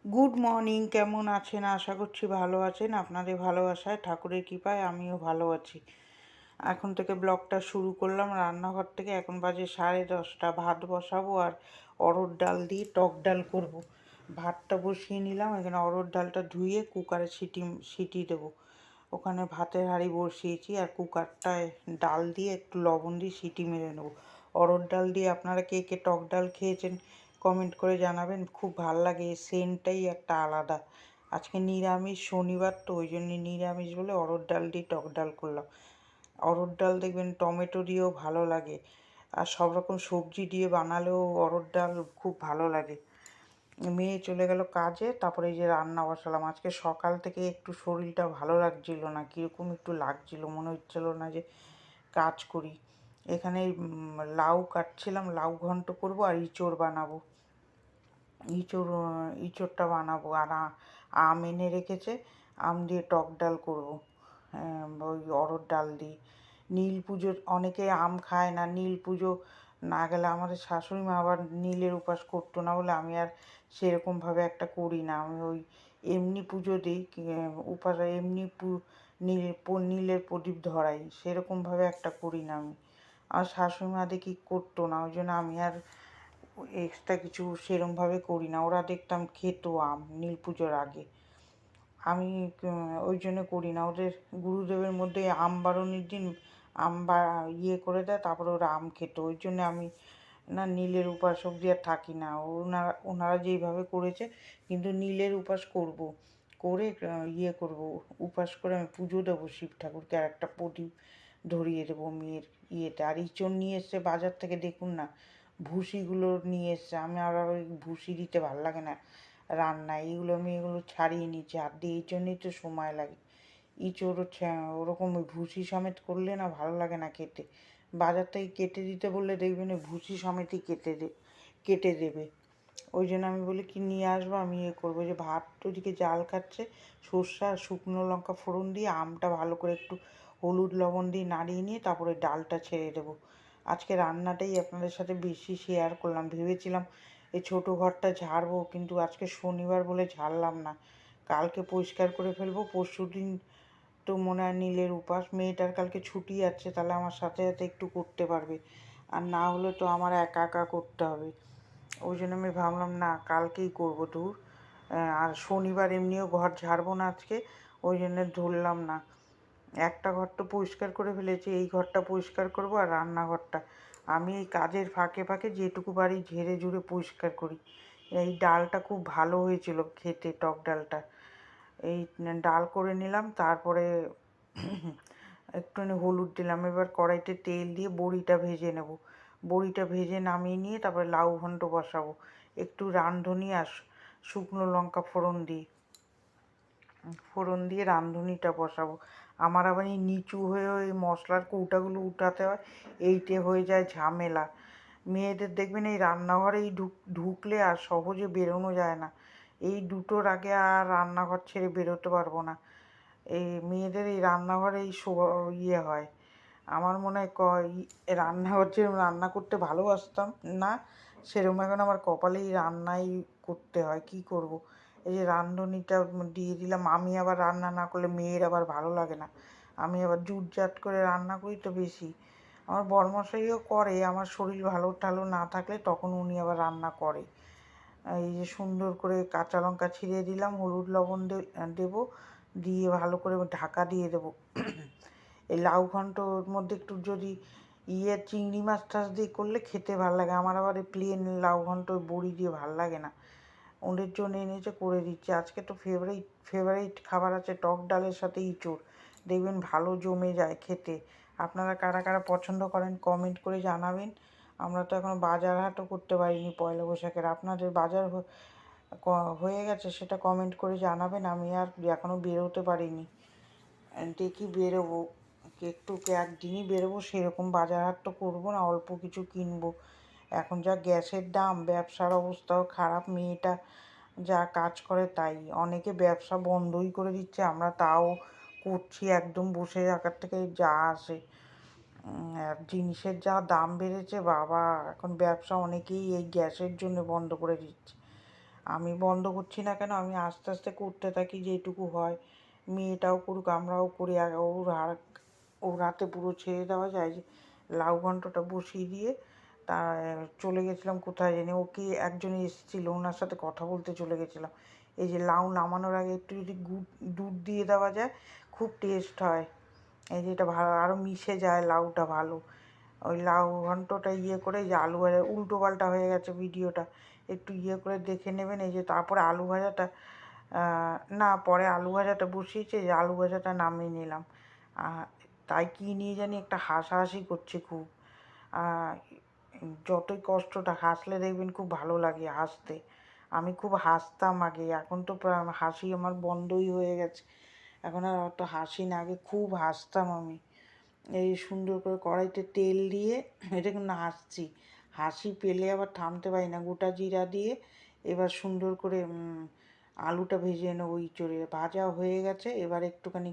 Good morning, কেমন আছেন? আশা করছি ভালো আছেন। আপনাদের ভালোবাসায় ঠাকুরের কৃপায় আমিও ভালো আছি। এখন থেকে ব্লগটা শুরু করলাম রান্নাঘর থেকে। এখন বাজে 10:30। ভাত বসাবো আর অরহর ডাল দিয়ে টক ডাল করব। ভাতটা বসিয়ে নিলাম, এখানে অরহর ডালটা ধুয়ে কুকারে সিটি দেবো। ওখানে ভাতের হাঁড়ি বসিয়েছি আর কুকারটায় ডাল দিয়ে একটু লবণ দিয়ে সিটি মেরে নেবো। অরহর ডাল দিয়ে আপনারা কে কে টক ডাল খেয়েছেন কমেন্ট করে জানাবেন। খুব ভাল লাগে, এই সেন্টটাই একটা আলাদা। আজকে নিরামিষ, শনিবার তো, ওই জন্য নিরামিষ বলে অরহর ডাল দিয়ে টক ডাল করলাম। অরহর ডাল দেখবেন টমেটো দিয়েও ভালো লাগে, আর সব রকম সবজি দিয়ে বানালেও অরহর ডাল খুব ভালো লাগে। মেয়ে চলে গেল কাজে, তারপরে এই যে রান্না বসালাম। আজকে সকাল থেকে একটু শরীরটা ভালো লাগছিল না, কীরকম একটু লাগছিল, মনে হচ্ছিল না যে কাজ করি। এখানে লাউ কাটছিলাম, লাউ ঘন্ট করব আর ইঁচড় বানাবো। ইঁচড়টা বানাবো আর আম এনে রেখেছে, আম দিয়ে টক ডাল করবো। ওই অরহর ডাল দিয়ে। নীল পুজোর অনেকে আম খায় না, নীল পুজো না গেলে আমাদের শাশুড়ি মা আবার নীলের উপাস করতো না বলে আমি আর সেরকমভাবে একটা করি না। আমি ওই এমনি পুজো দিই, উপাস এমনি নীলের প্রদীপ ধরাই, সেরকমভাবে একটা করি না আমি। আর শাশুড়ি মা দেখি করতো না, ওই জন্য আমি আর এক্সট্রা কিছু সেরমভাবে করি না। ওরা দেখতাম খেত আম নীল পুজোর আগে, আমি ওই জন্য করি না। ওদের গুরুদেবের মধ্যে আম বারণের দিন আম বা ইয়ে করে দেয়, তারপরে ওরা আম খেত, ওই জন্য আমি না নীলের উপাস অবধি আর থাকি না। ওনারা যেইভাবে করেছে, কিন্তু নীলের উপাস করব, করে ইয়ে করব, উপাস করে আমি পুজো দেবো শিব ঠাকুরকে, আর একটা প্রদীপ ধরিয়ে দেবো মেয়ের ইয়েতে। আর ইঁচড় নিয়ে এসছে বাজার থেকে, দেখুন না ভুসিগুলো নিয়ে এসছে। আমি আর ওই ভুসি দিতে ভালো লাগে না রান্নায়, আমি এগুলো ছাড়িয়ে নিচ্ছি হাত দিয়ে, এই জন্যই তো সময় লাগে। ইঁচড় ওরকম ওই ভুসি সমেত করলে না ভালো লাগে না খেতে। বাজার থেকে কেটে দিতে বললে দেখবেন ওই ভুসি সমেতই কেটে দেবে। ওই জন্য আমি বলি কি নিয়ে আসবো, আমি করবো। যে ভাত ওদিকে জাল খাচ্ছে, সর্ষে আর শুকনো লঙ্কা ফোড়ন দিয়ে আমটা ভালো করে একটু হলুদ লবণ দিয়ে নাড়িয়ে নিয়ে তারপরে ডালটা ছেড়ে দেবো। আজকে রান্নাটাই আপনাদের সাথে বেশি শেয়ার করলাম। ভেবেছিলাম এই ছোটো ঘরটা ঝাড়বো, কিন্তু আজকে শনিবার বলে ঝাড়লাম না। কালকে পরিষ্কার করে ফেলবো। পরশুদিন তো মনে হয় নীলের উপাস, মেয়েটার কালকে ছুটি আছে, তাহলে আমার সাথে সাথে একটু করতে পারবে, আর না হলে তো আমার একা একা করতে হবে। ওই জন্য আমি ভাবলাম না, কালকেই করবো দূর। আর শনিবার এমনিও ঘর ঝাড়বো না আজকে, ওই জন্য ধরলাম না। একটা ঘর তো পরিষ্কার করে ফেলেছি, এই ঘরটা পরিষ্কার করব আর রান্নাঘরটা। আমি এই কাজের ফাঁকে ফাঁকে যেটুকু পারি ঝেড়ে ঝুড়ে পরিষ্কার করি। এই ডালটা খুব ভালো হয়েছিল খেতে, টক ডালটা। এই ডাল করে নিলাম, তারপরে একটুখানি হলুদ দিলাম। এবার কড়াইতে তেল দিয়ে বড়িটা ভেজে নেব। বড়িটা ভেজে নামিয়ে নিয়ে তারপরে লাউ ঘন্ট বসাবো, একটু রাঁধুনি আর শুকনো লঙ্কা ফোড়ন দিয়ে রাঁধুনিটা বসাবো। আমার আবার এই নিচু হয়ে ওই মশলার কৌটাগুলো উঠাতে হয়, এইটে হয়ে যায় ঝামেলা। মেয়েদের দেখবেন এই রান্নাঘরেই ঢুকলে আর সহজে বেরোনো যায় না। এই দুটোর আগে আর রান্নাঘর ছেড়ে বেরোতে পারবো না। এই মেয়েদের এই রান্নাঘরে এই ইয়ে হয়। আমার মনে হয় রান্নাঘর যেরকম রান্না করতে ভালোবাসতাম না, সেরকম এখন আমার কপালেই রান্নাই করতে হয়। কি করব। এই যে রাঁধুনিটা দিয়ে দিলাম। আমি আবার রান্না না করলে মেয়ের আবার ভালো লাগে না। আমি আবার জুটজাট করে রান্না করি তো বেশি। আমার বরমশাইও করে, আমার শরীর ভালো না থাকলে তখন উনি আবার রান্না করে। এই যে সুন্দর করে কাঁচা লঙ্কা ছিঁড়ে দিলাম, হলুদ লবণ দেবো, দিয়ে ভালো করে ঢাকা দিয়ে দেবো। এই লাউ ঘন্টর মধ্যে একটু যদি চিংড়ি মাছ টাছ দিয়ে করলে খেতে ভালো লাগে। আমার আবার এই প্লেন লাউ ঘন্ট বড়ি দিয়ে ভালো লাগে না। ওদের জন্য এনেছে, করে দিচ্ছে। আজকে তো ফেভারিট খাবার আছে টক ডালের সাথে ইঁচড়, দেখবেন ভালো জমে যায় খেতে। আপনারা কারা কারা পছন্দ করেন কমেন্ট করে জানাবেন। আমরা তো এখনও বাজার হাটও করতে পারিনি পয়লা বৈশাখের। আপনাদের বাজার হয়ে গেছে সেটা কমেন্ট করে জানাবেন। আমি আর এখনও বেরোতে পারিনি, দেখি বেরোবো। একটু একদিনই বেরোবো, সেরকম বাজার হাট তো করবো না, অল্প কিছু কিনবো। এখন যা গ্যাসের দাম, ব্যবসার অবস্থাও খারাপ। মেয়েটা যা কাজ করে তাই, অনেকে ব্যবসা বন্ধই করে দিচ্ছে, আমরা তাও করছি একদম বসে থাকার থেকে যা আসে। আর জিনিসের যা দাম বেড়েছে বাবা, এখন ব্যবসা অনেকেই এই গ্যাসের জন্য বন্ধ করে দিচ্ছে। আমি বন্ধ করছি না কেন, আমি আস্তে আস্তে করতে থাকি যেটুকু হয়। মেয়েটাও করুক, আমরাও করি। আর ওর হাতে পুরো ছেড়ে দেওয়া যায় যে লাউ ঘন্টটা বসিয়ে দিয়ে তা চলে গেছিলাম কোথায় জানি, ওকে একজন এসেছিল, ওনার সাথে কথা বলতে চলে গেছিলাম। এই যে লাউ নামানোর আগে একটু যদি দুধ দিয়ে দেওয়া যায় খুব টেস্ট হয়। এই যে এটা ভালো আরও মিশে যায় লাউটা ভালো। ওই লাউ ঘন্টটা করে যে আলু ভাজা উল্টো পাল্টা হয়ে গেছে ভিডিওটা, একটু করে দেখে নেবেন। এই যে তারপরে আলু ভাজাটা না, পরে আলু ভাজাটা বসিয়েছে, যে আলু ভাজাটা নামিয়ে নিলাম। তাই কী নিয়ে জানি একটা হাসাহাসি করছে খুব। যতই কষ্টটা, হাসলে দেখবেন খুব ভালো লাগে হাসতে। আমি খুব হাসতাম আগে, এখন তো হাসি আমার বন্ধই হয়ে গেছে। এখন আর অত হাসি না, আগে খুব হাসতাম আমি। এই সুন্দর করে কড়াইতে তেল দিয়ে, এটা কিন্তু হাসছি, হাসি পেলে আবার থামতে পারি না। গোটা জিরা দিয়ে এবার সুন্দর করে আলুটা ভেজে নেবো। ইঁচড়ে ভাজা হয়ে গেছে, এবার একটুখানি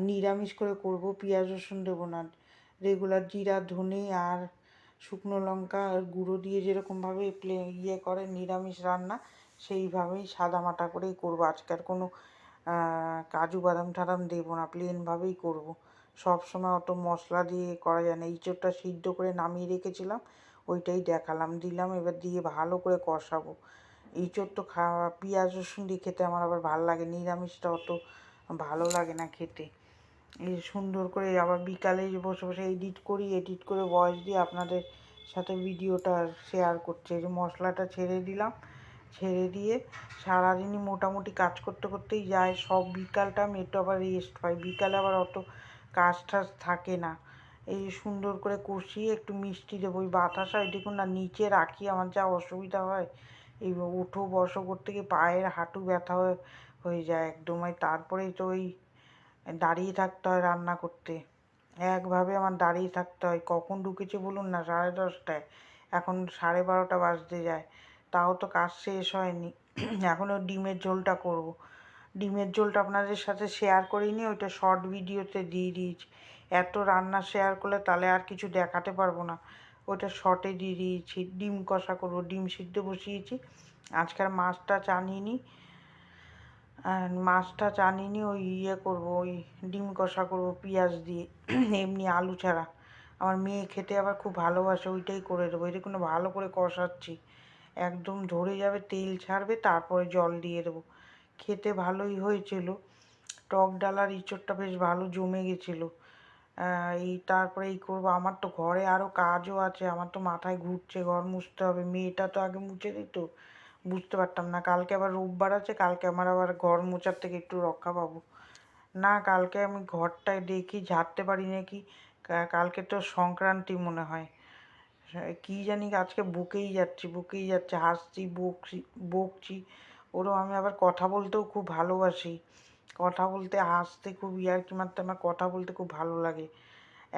নিরামিষ করে করব, পেঁয়াজ রসুন দেবো না। রেগুলার জিরা ধনে আর শুকনো লঙ্কা আর গুঁড়ো দিয়ে যেরকমভাবে করে নিরামিষ রান্না, সেইভাবেই সাদামাটা করেই করবো। আজকে আর কোনো কাজু বাদাম টাদাম দেবো না, প্লেনভাবেই করবো। সব সময় অত মশলা দিয়ে করা যায় না। ইঁচড়টা সিদ্ধ করে নামিয়ে রেখেছিলাম, ওইটাই দেখালাম, দিলাম, এবার দিয়ে ভালো করে কষাবো। ইঁচড় তো পেঁয়াজ রসুন দিয়ে খেতে আমার আবার ভালো লাগে, নিরামিষটা অত ভালো লাগে না খেতে। এই সুন্দর করে আবার বিকালে বসে বসে এডিট করে ভয়েস দিয়ে আপনাদের সাথে ভিডিওটা শেয়ার করছে। এই যে মশলাটা ছেড়ে দিলাম, ছেড়ে দিয়ে সারাদিনই মোটামুটি কাজ করতে করতেই যায়। সব বিকালটা আমি একটু আবার রেস্ট পাই, বিকালে আবার অত কাজ টাজ থাকে না। এই সুন্দর করে কষিয়ে একটু মিষ্টি দেবো। ওই বাতাসা দেখুন না নিচে রাখি, আমার যা অসুবিধা হয়, এই উঠো বসো করতে গিয়ে পায়ের হাঁটু ব্যথা হয়ে যায় একদম। তারপরেই তো ওই দাঁড়িয়ে থাকতে হয় রান্না করতে, একভাবে আমার দাঁড়িয়ে থাকতে হয়। কখন ঢুকেছি বলুন না, 10:30টায়, এখন 12:30 বাজতে যায়, তাও তো কাজ শেষ হয়নি। এখনও ডিমের ঝোলটা করব। ডিমের ঝোলটা আপনাদের সাথে শেয়ার করিনি, ওইটা শর্ট ভিডিওতে দিয়ে দিয়েছি। এত রান্না শেয়ার করলে তাহলে আর কিছু দেখাতে পারবো না, ওইটা শর্টে দিয়ে দিয়েছি। ডিম কষা করব, ডিম সিদ্ধ বসিয়েছি। আজকাল মাছটা আনিনি, ওই করবো, ওই ডিম কষা করব পেঁয়াজ দিয়ে, এমনি আলু ছাড়া। আমার মেয়ে খেতে আবার খুব ভালোবাসে, ওইটাই করে দেবো। এটা কোনো ভালো করে কষাচ্ছি, একদম ধরে যাবে, তেল ছাড়বে, তারপরে জল দিয়ে দেবো। খেতে ভালোই হয়েছিল, টক ডাল আর ইঁচড়টা বেশ ভালো জমে গেছিলো। তারপরে করবো। আমার তো ঘরে আরও কাজও আছে, আমার তো মাথায় ঘুরছে, ঘর মুছতে হবে। মেয়েটা তো আগে মুছে দিত, বুঝতে পারতাম না। কালকে আবার রোববার আছে, কালকে আমার আবার ঘর মোছার থেকে একটু রক্ষা পাবো। না, কালকে আমি ঘরটায় দেখি ঝাড়তে পারি নাকি। কালকে তো সংক্রান্তি মনে হয়, কী জানি, আজকে বকেই যাচ্ছে, হাসছি, বকছি। ওরও আমি আবার কথা বলতেও খুব ভালোবাসি, কথা বলতে হাসতে খুব ইয়ার্কি মারতে আমার কথা বলতে খুব ভালো লাগে।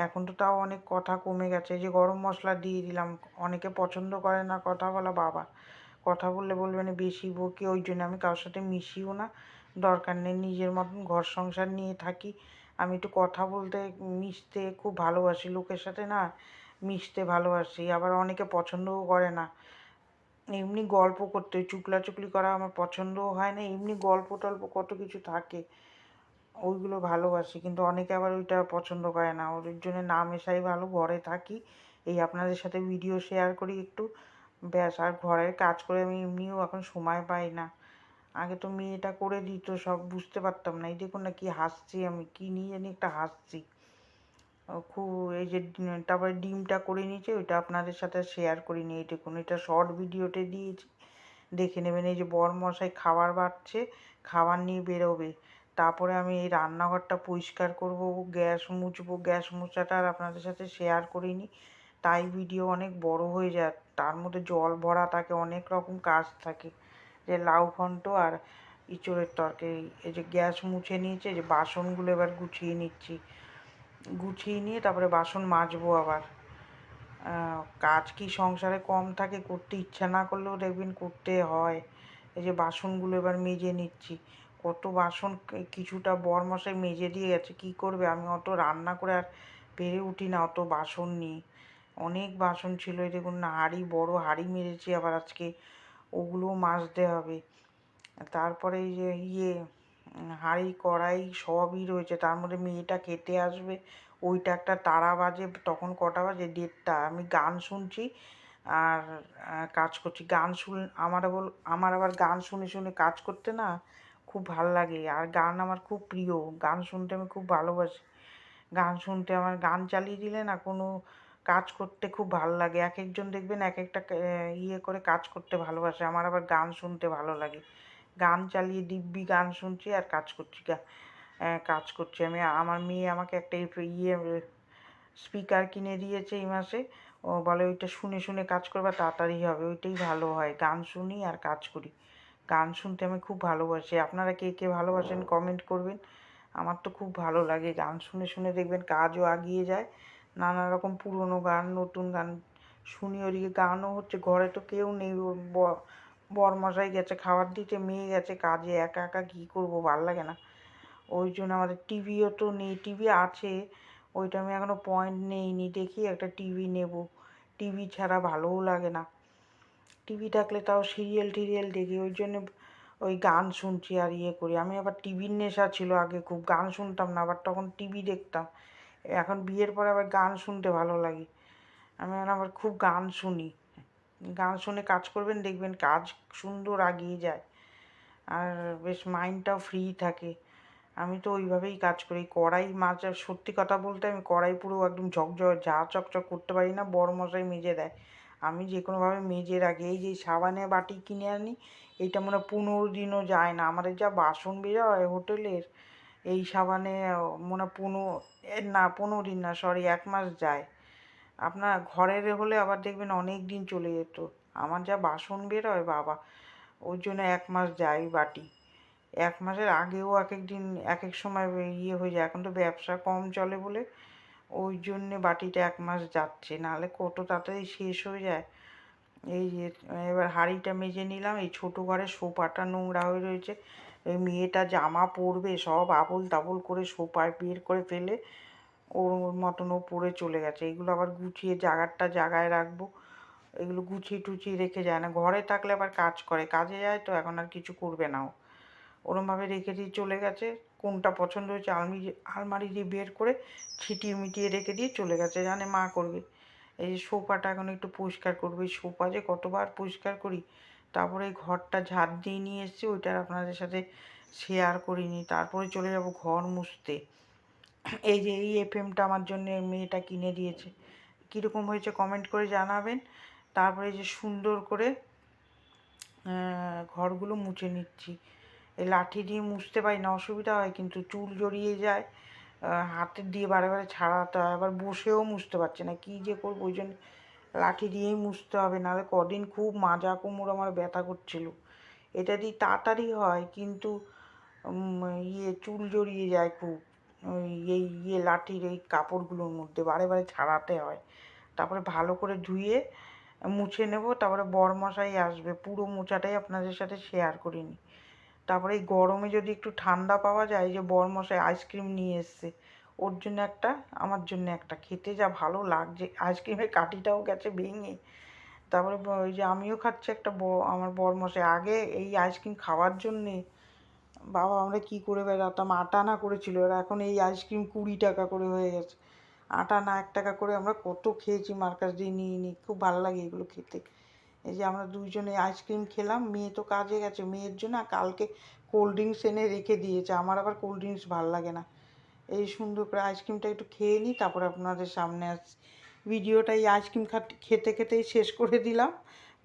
এখন তো তাও অনেক কথা কমে গেছে। এই যে গরম মশলা দিয়ে দিলাম, অনেকে পছন্দ করে না কথা বলা, বাবা কথা বললে বলবেন বেশি বকি, ওই জন্য আমি কারোর সাথে মিশিও না, দরকার নেই, নিজের মতন ঘর সংসার নিয়ে থাকি। আমি একটু কথা বলতে মিশতে খুব ভালোবাসি, লোকের সাথে না মিশতে ভালোবাসি। আবার অনেকে পছন্দও করে না, এমনি গল্প করতে, চুগলাচুগলি করা আমার পছন্দও হয় না। এমনি গল্প টল্প কত কিছু থাকে, ওইগুলো ভালোবাসি। কিন্তু অনেকে আবার ওইটা পছন্দ করে না, ওর জন্য না মেশাই ভালো, ঘরে থাকি, এই আপনাদের সাথে ভিডিও শেয়ার করি একটু, ব্যাস। আর ঘরের কাজ করে আমি এমনিও এখন সময় পাই না। আগে তো মেয়েটা করে দিত সব, বুঝতে পারতাম না। এই দেখুন না কি হাসছি, আমি কী নিয়ে জানি একটা হাসছি খুব। এই যে তারপরে ডিমটা করে নিয়েছি, ওইটা আপনাদের সাথে শেয়ার করিনি। এই দেখুন, এটা শর্ট ভিডিওতে দিয়েছি, দেখে নেবেন। এই যে বরমশাই খাবার বাড়ছে, খাবার নিয়ে বেরোবে, তারপরে আমি এই রান্নাঘরটা পরিষ্কার করব, গ্যাস মুছবো। গ্যাস মোছাটা আর আপনাদের সাথে শেয়ার করিনি, তাই ভিডিও অনেক বড় হয়ে যায়। তার মধ্যে জল ভরা থাকে, অনেক রকম কাজ থাকে, যে লাউ ঘন্ট আর ইঁচড়ের তরকারি। এই যে গ্যাস মুছে নিয়েছে, যে বাসনগুলো এবার গুছিয়ে নিচ্ছি, গুছিয়ে নিয়ে তারপরে বাসন মাজবো আবার। কাজ কি সংসারে কম থাকে, করতে ইচ্ছা না করলেও দেখবেন করতে হয়। এই যে বাসনগুলো এবার মেজে নিচ্ছি, কত বাসন, কিছুটা বরমশাই মেজে দিয়ে গেছে, কী করবে, আমি অত রান্না করে আর পেরে উঠি না অত বাসন নিয়ে, অনেক বাসন ছিল। এই দেখুন না, হাঁড়ি, বড় হাঁড়ি মেরেছি আবার আজকে, ওগুলোও মাজতে হবে। তারপরে এই যে হাঁড়ি কড়াই সবই রয়েছে, তার মধ্যে মেয়েটা খেতে আসবে, ওইটা একটা তাড়া বাজে। তখন কটা বাজে? 1:30। আমি গান শুনছি আর কাজ করছি। আমার আবার গান শুনে শুনে কাজ করতে না খুব ভাল লাগে, আর গান আমার খুব প্রিয়। গান শুনতে আমি খুব ভালোবাসি। গান শুনতে আমার গান চালিয়ে দিলে না কোনো কাজ করতে খুব ভাল লাগে। এক একজন দেখবেন এক একটা করে কাজ করতে ভালোবাসে, আমার আবার গান শুনতে ভালো লাগে। গান চালিয়ে দিব্যি গান শুনছি আর কাজ করছি আমি। আমার মেয়ে আমাকে একটা স্পিকার কিনে দিয়েছে এই মাসে। ও বলে ওইটা শুনে শুনে কাজ করবা, তাড়াতাড়ি হবে, ওইটাই ভালো হয়। গান শুনি আর কাজ করি। গান শুনতে আমি খুব ভালোবাসি। আপনারা কে কে ভালোবাসেন কমেন্ট করবেন। আমার তো খুব ভালো লাগে গান শুনে শুনে, দেখবেন কাজও এগিয়ে যায়। নানা রকম পুরনো গান, নতুন গান শুনি। ওদিকে গানও হচ্ছে, ঘরে তো কেউ নেই, ওর বরমশাই গেছে খাবার দিতে, মেয়ে গেছে কাজে, একা একা কী করবো, ভাল লাগে না। ওই জন্য আমাদের টিভিও তো নেই, টিভি আছে, ওইটা আমি এখনও পয়েন্ট নেইনি, দেখি একটা টিভি নেব। টিভি ছাড়া ভালোও লাগে না। টিভি থাকলে তাও সিরিয়াল টিরিয়াল দেখি, ওই জন্য ওই গান শুনছি আর করি। আমি আবার টিভির নেশা ছিল আগে খুব, গান শুনতাম না, আবার তখন টিভি দেখতাম। এখন বিয়ের পরে আবার গান শুনতে ভালো লাগে। আমি আবার খুব গান শুনি। গান শুনে কাজ করবেন, দেখবেন কাজ সুন্দর এগিয়ে যায় আর বেশ মাইন্ডটাও ফ্রি থাকে। আমি তো ওইভাবেই কাজ করি। কড়াই মাজা, সত্যি কথা বলতে আমি কড়াই পুরো একদম চকচক করতে পারি না, বড়মশাই মেজে দেয়। আমি যে কোনোভাবে মেজে রাখি। এই যে সাবানের বাটি কিনে আনি, এইটা মনে হয় 15 দিনও যায় না। আমাদের যা বাসন বের হয় হোটেলের, এই সাবানে মনে হয় 15 দিন না, সরি 1 মাস যায়। আপনার ঘরের হলে আবার দেখবেন অনেক দিন চলে যেত। আমার যা বাসন বের হয় বাবা, ওর জন্য 1 মাস যায় বাটি। 1 মাসের আগেও এক এক দিন এক এক সময় হয়ে যায়। এখন তো ব্যবসা কম চলে বলে ওই জন্যে বাটিটা 1 মাস যাচ্ছে, নাহলে কত তাড়াতাড়ি শেষ হয়ে যায়। এই যে এবার হাঁড়িটা মেজে নিলাম। এই ছোটো ঘরের সোফাটা নোংরা হয়ে রয়েছে, ওই মেয়েটা জামা পরবে সব আবোল তাবোল করে সোফায় বের করে ফেলে ওর মতন ও পরে চলে গেছে। এগুলো আবার গুছিয়ে জায়গায় রাখবো। এগুলো গুছিয়ে টুছিয়ে রেখে যায় না, ঘরে থাকলে আবার কাজ করে, কাজে যায় তো এখন আর কিছু করবে না ও। ওরমভাবে রেখে দিয়ে চলে গেছে। কোনটা পছন্দ হয়েছে আলমারি দিয়ে বের করে ছিটিয়ে মিটিয়ে রেখে দিয়ে চলে গেছে, জানে মা করবে। এই যে সোফাটা এখন একটু পরিষ্কার করবো। এই সোফা যে কতবার পরিষ্কার করি। তারপরে এই ঘরটা ঝাড় দিয়ে নিয়ে এসেছি, ওইটা আপনাদের সাথে শেয়ার করিনি। তারপরে চলে যাব ঘর মুছতে। এই যে এই এফএমটা আমার জন্য মেয়েটা কিনে দিয়েছে, কীরকম হয়েছে কমেন্ট করে জানাবেন। তারপরে যে সুন্দর করে ঘরগুলো মুছে নিচ্ছি। এই লাঠি দিয়ে মুছতে পারি না, অসুবিধা হয়, কিন্তু চুল জড়িয়ে যায়, হাতের দিয়ে বারে বারে ছাড়াতে হয়, আবার বসেও মুছতে পারছি না, কী যে করবো। ওই জন্য লাঠি দিয়েই মুছতে হবে, নাহলে কদিন খুব মাজা কোমর আমার ব্যথা করছিল। এটা দিয়ে তাড়াতাড়ি হয়, কিন্তু চুল জড়িয়ে যায় খুব, ওই লাঠির এই কাপড়গুলোর মধ্যে বারে বারে ছাড়াতে হয়। তারপরে ভালো করে ধুয়ে মুছে নেব। তারপরে বরমশাই আসবে, পুরো মোছাটাই আপনাদের সাথে শেয়ার করিনি। তারপরে এই গরমে যদি একটু ঠান্ডা পাওয়া যায়, যে বরমশাই আইসক্রিম নিয়ে এসছে, ওর জন্য একটা আমার জন্য একটা, খেতে যা ভালো লাগছে, আইসক্রিমের কাঠিটাও গেছে ভেঙে। তারপরে ওই যে আমিও খাচ্ছি একটা, আমার বরমশাই আগে এই আইসক্রিম খাওয়ার জন্যে বাবা আমরা কী করে বেড়াতাম। 8 আনা করেছিল, আর এখন এই আইসক্রিম 20 টাকা করে হয়ে গেছে। 8 আনা 1 টাকা করে আমরা কত খেয়েছি মার কাছ দিয়ে নিয়ে, খুব ভালো লাগে এগুলো খেতে। এই যে আমরা দুইজনে আইসক্রিম খেলাম, মেয়ে তো কাজে গেছে, মেয়ের জন্য কালকে কোল্ড ড্রিঙ্কস এনে রেখে দিয়েছে, আমার আবার কোল্ড ড্রিঙ্কস ভালো লাগে না। এই সুন্দর করে আইসক্রিমটা একটু খেয়ে নিই, তারপরে আপনাদের সামনে আসছি। ভিডিওটা এই আইসক্রিম খেতে খেতেই শেষ করে দিলাম।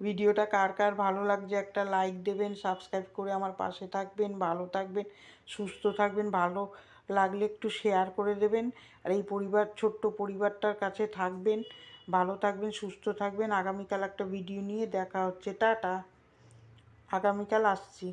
ভিডিওটা কার কার ভালো লাগছে একটা লাইক দেবেন, সাবস্ক্রাইব করে আমার পাশে থাকবেন, ভালো থাকবেন, সুস্থ থাকবেন, ভালো লাগলে একটু শেয়ার করে দেবেন। আর এই ছোট্ট পরিবারটার কাছে থাকবেন, ভালো থাকবেন, সুস্থ থাকবেন। আগামীকাল একটা ভিডিও নিয়ে দেখা হচ্ছে, টাটা। আগামীকাল আসছি।